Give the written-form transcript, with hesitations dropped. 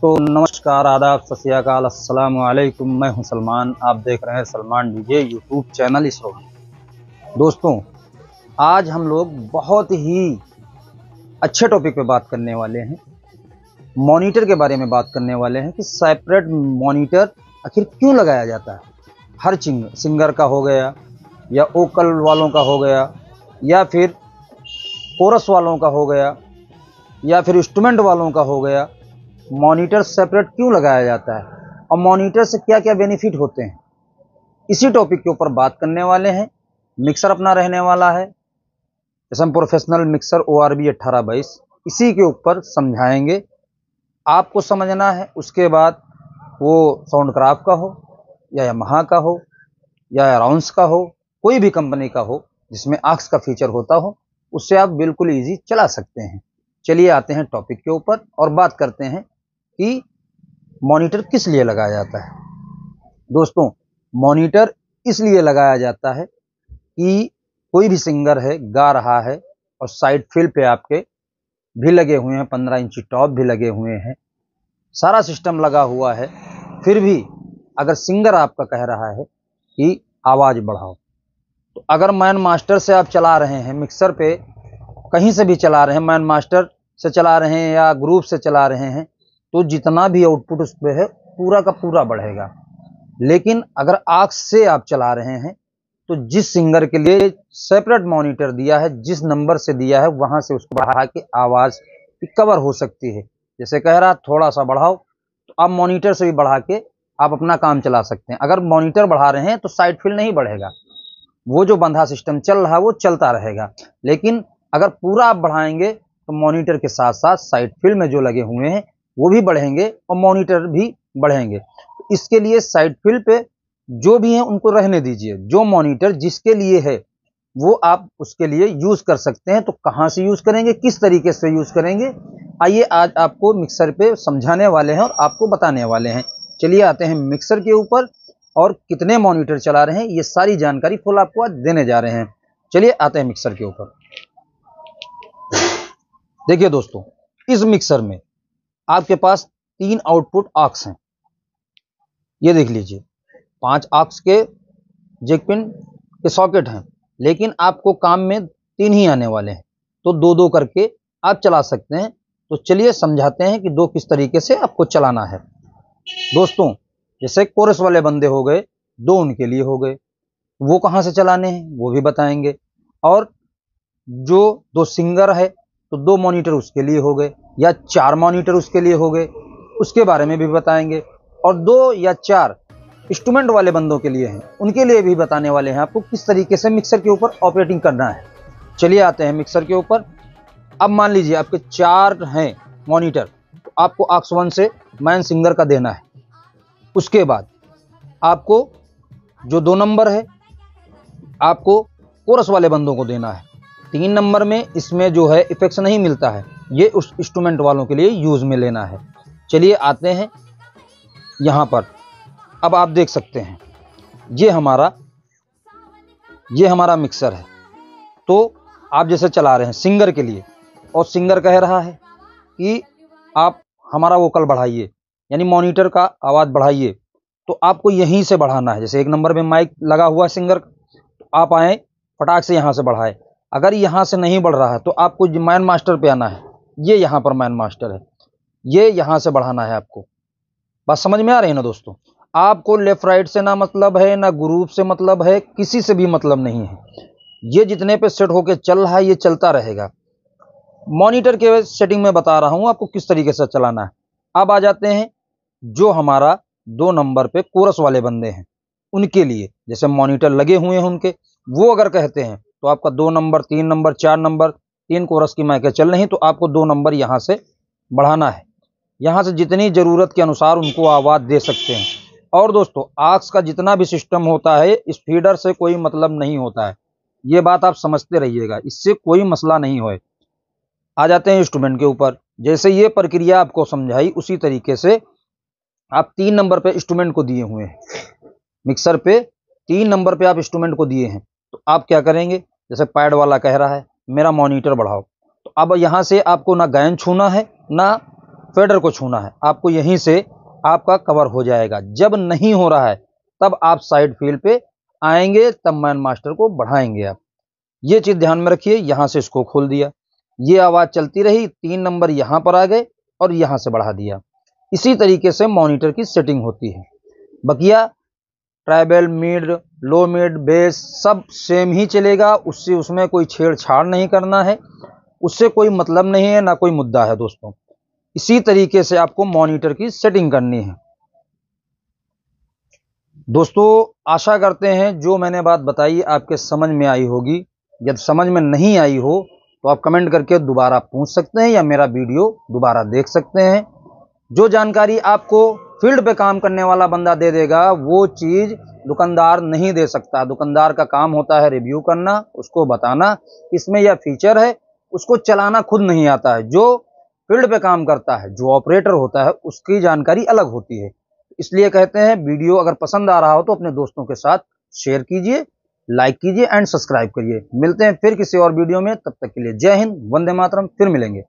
दोस्तों नमस्कार, आदाब, सत श्री अकाल, अस्सलाम वालेकुम। मैं हूं सलमान, आप देख रहे हैं Salman DJ YouTube channel ISRO. दोस्तों आज हम लोग बहुत ही अच्छे टॉपिक पे बात करने वाले हैं। मॉनिटर के बारे में बात करने वाले हैं कि सेपरेट मॉनिटर आखिर क्यों लगाया जाता है। हर सिंगर का हो गया या वोकल वालों का हो गया या फिर कोरस वालों का हो गया या फिर इंस्ट्रूमेंट वालों का हो गया, मॉनिटर सेपरेट क्यों लगाया जाता है और मॉनिटर से क्या क्या बेनिफिट होते हैं, इसी टॉपिक के ऊपर बात करने वाले हैं। मिक्सर अपना रहने वाला है जैसे हम प्रोफेशनल मिक्सर ORB 1822, इसी के ऊपर समझाएंगे। आपको समझना है, उसके बाद वो साउंडक्राफ्ट का हो या यामाहा का हो या राउंड्स का हो, कोई भी कंपनी का हो जिसमें आक्स का फीचर होता हो, उससे आप बिल्कुल ईजी चला सकते हैं। चलिए आते हैं टॉपिक के ऊपर और बात करते हैं कि मॉनिटर किस लिए लगाया जाता है। दोस्तों मॉनिटर इसलिए लगाया जाता है कि कोई भी सिंगर है, गा रहा है और साइड फिल पे आपके भी लगे हुए हैं, 15 इंची टॉप भी लगे हुए हैं, सारा सिस्टम लगा हुआ है, फिर भी अगर सिंगर आपका कह रहा है कि आवाज़ बढ़ाओ, तो अगर मैन मास्टर से आप चला रहे हैं, मिक्सर पे कहीं से भी चला रहे हैं, मैन मास्टर से चला रहे हैं या ग्रुप से चला रहे हैं, तो जितना भी आउटपुट उस पर है पूरा का पूरा बढ़ेगा। लेकिन अगर आक्स से आप चला रहे हैं तो जिस सिंगर के लिए सेपरेट मॉनिटर दिया है, जिस नंबर से दिया है, वहां से उसको बढ़ा के आवाज़ कवर हो सकती है। जैसे कह रहा थोड़ा सा बढ़ाओ, तो आप मॉनिटर से भी बढ़ा के आप अपना काम चला सकते हैं। अगर मॉनिटर बढ़ा रहे हैं तो साइड फिल नहीं बढ़ेगा, वो जो बंधा सिस्टम चल रहा है वो चलता रहेगा। लेकिन अगर पूरा आप बढ़ाएंगे तो मॉनिटर के साथ साथ साइड फिल में जो लगे हुए हैं वो भी बढ़ेंगे और मॉनिटर भी बढ़ेंगे। इसके लिए साइड फिल पे जो भी हैं उनको रहने दीजिए। जो मॉनिटर जिसके लिए है वो आप उसके लिए यूज कर सकते हैं। तो कहाँ से यूज करेंगे, किस तरीके से यूज करेंगे, आइए आज आपको मिक्सर पे समझाने वाले हैं और आपको बताने वाले हैं। चलिए आते हैं मिक्सर के ऊपर और कितने मॉनिटर चला रहे हैं, ये सारी जानकारी फुल आपको आज देने जा रहे हैं। चलिए आते हैं मिक्सर के ऊपर। देखिए दोस्तों, इस मिक्सर में आपके पास 3 आउटपुट आक्स हैं। ये देख लीजिए, 5 आक्स के जैक पिन के सॉकेट हैं, लेकिन आपको काम में 3 ही आने वाले हैं, तो 2-2 करके आप चला सकते हैं। तो चलिए समझाते हैं कि 2 किस तरीके से आपको चलाना है। दोस्तों जैसे कोरस वाले बंदे हो गए, 2 उनके लिए हो गए, वो कहाँ से चलाने हैं वो भी बताएंगे। और जो 2 सिंगर है तो 2 मॉनिटर उसके लिए हो गए या 4 मॉनिटर उसके लिए हो गए, उसके बारे में भी बताएंगे। और 2 या 4 इंस्ट्रूमेंट वाले बंदों के लिए हैं, उनके लिए भी बताने वाले हैं आपको किस तरीके से मिक्सर के ऊपर ऑपरेटिंग करना है। चलिए आते हैं मिक्सर के ऊपर। अब मान लीजिए आपके 4 हैं मॉनिटर, तो आपको आक्स 1 से मैन सिंगर का देना है। उसके बाद आपको जो 2 नंबर है आपको कोरस वाले बंदों को देना है। 3 नंबर में इसमें जो है इफेक्ट्स नहीं मिलता है, ये उस इंस्ट्रूमेंट वालों के लिए यूज में लेना है। चलिए आते हैं यहाँ पर। अब आप देख सकते हैं ये हमारा मिक्सर है। तो आप जैसे चला रहे हैं सिंगर के लिए और सिंगर कह रहा है कि आप हमारा वोकल बढ़ाइए, यानी मॉनिटर का आवाज़ बढ़ाइए, तो आपको यहीं से बढ़ाना है। जैसे 1 नंबर में माइक लगा हुआ है सिंगर, तो आप आए फटाक से यहाँ से बढ़ाए। अगर यहाँ से नहीं बढ़ रहा है तो आपको मैन मास्टर पे आना है। ये यहाँ पर मैन मास्टर है, ये यहाँ से बढ़ाना है आपको। बात समझ में आ रही है ना दोस्तों? आपको लेफ्ट राइट से ना मतलब है, ना ग्रुप से मतलब है, किसी से भी मतलब नहीं है। ये जितने पे सेट होके चल रहा है ये चलता रहेगा। मॉनिटर के सेटिंग में बता रहा हूँ आपको किस तरीके से चलाना है। अब आ जाते हैं जो हमारा 2 नंबर पे कोरस वाले बंदे हैं, उनके लिए जैसे मॉनिटर लगे हुए हैं उनके, वो अगर कहते हैं तो आपका 2 नंबर, 3 नंबर, 4 नंबर, 3 कोरस की माइकें चल रही, तो आपको 2 नंबर यहाँ से बढ़ाना है। यहाँ से जितनी ज़रूरत के अनुसार उनको आवाज़ दे सकते हैं। और दोस्तों आक्स का जितना भी सिस्टम होता है, इस फीडर से कोई मतलब नहीं होता है, ये बात आप समझते रहिएगा, इससे कोई मसला नहीं होए। आ जाते हैं इंस्ट्रूमेंट के ऊपर। जैसे ये प्रक्रिया आपको समझाई उसी तरीके से आप 3 नंबर पे इंस्ट्रूमेंट को दिए हुए हैं, मिक्सर पे 3 नंबर पे आप इंस्ट्रूमेंट को दिए हैं, तो आप क्या करेंगे, जैसे पैड वाला कह रहा है मेरा मॉनिटर बढ़ाओ, तो अब यहाँ से आपको ना गायन छूना है ना फेडर को छूना है, आपको यहीं से आपका कवर हो जाएगा। जब नहीं हो रहा है तब आप साइड फील पे आएंगे, तब मैन मास्टर को बढ़ाएंगे आप। ये चीज ध्यान में रखिए। यहां से इसको खोल दिया, ये आवाज चलती रही, 3 नंबर यहां पर आ गए और यहां से बढ़ा दिया। इसी तरीके से मॉनिटर की सेटिंग होती है। बकिया ट्राइबल, मिड, लो मिड, बेस सब सेम ही चलेगा, उससे उसमें कोई छेड़छाड़ नहीं करना है, उससे कोई मतलब नहीं है, ना कोई मुद्दा है दोस्तों। इसी तरीके से आपको मॉनिटर की सेटिंग करनी है दोस्तों। आशा करते हैं जो मैंने बात बताई आपके समझ में आई होगी। यदि समझ में नहीं आई हो तो आप कमेंट करके दोबारा पूछ सकते हैं या मेरा वीडियो दोबारा देख सकते हैं। जो जानकारी आपको फील्ड पे काम करने वाला बंदा दे देगा, वो चीज दुकानदार नहीं दे सकता। दुकानदार का काम होता है रिव्यू करना, उसको बताना इसमें यह फीचर है, उसको चलाना खुद नहीं आता है। जो फील्ड पे काम करता है, जो ऑपरेटर होता है, उसकी जानकारी अलग होती है। इसलिए कहते हैं वीडियो अगर पसंद आ रहा हो तो अपने दोस्तों के साथ शेयर कीजिए, लाइक कीजिए एंड सब्सक्राइब करिए। मिलते हैं फिर किसी और वीडियो में, तब तक के लिए जय हिंद, वंदे मातरम। फिर मिलेंगे।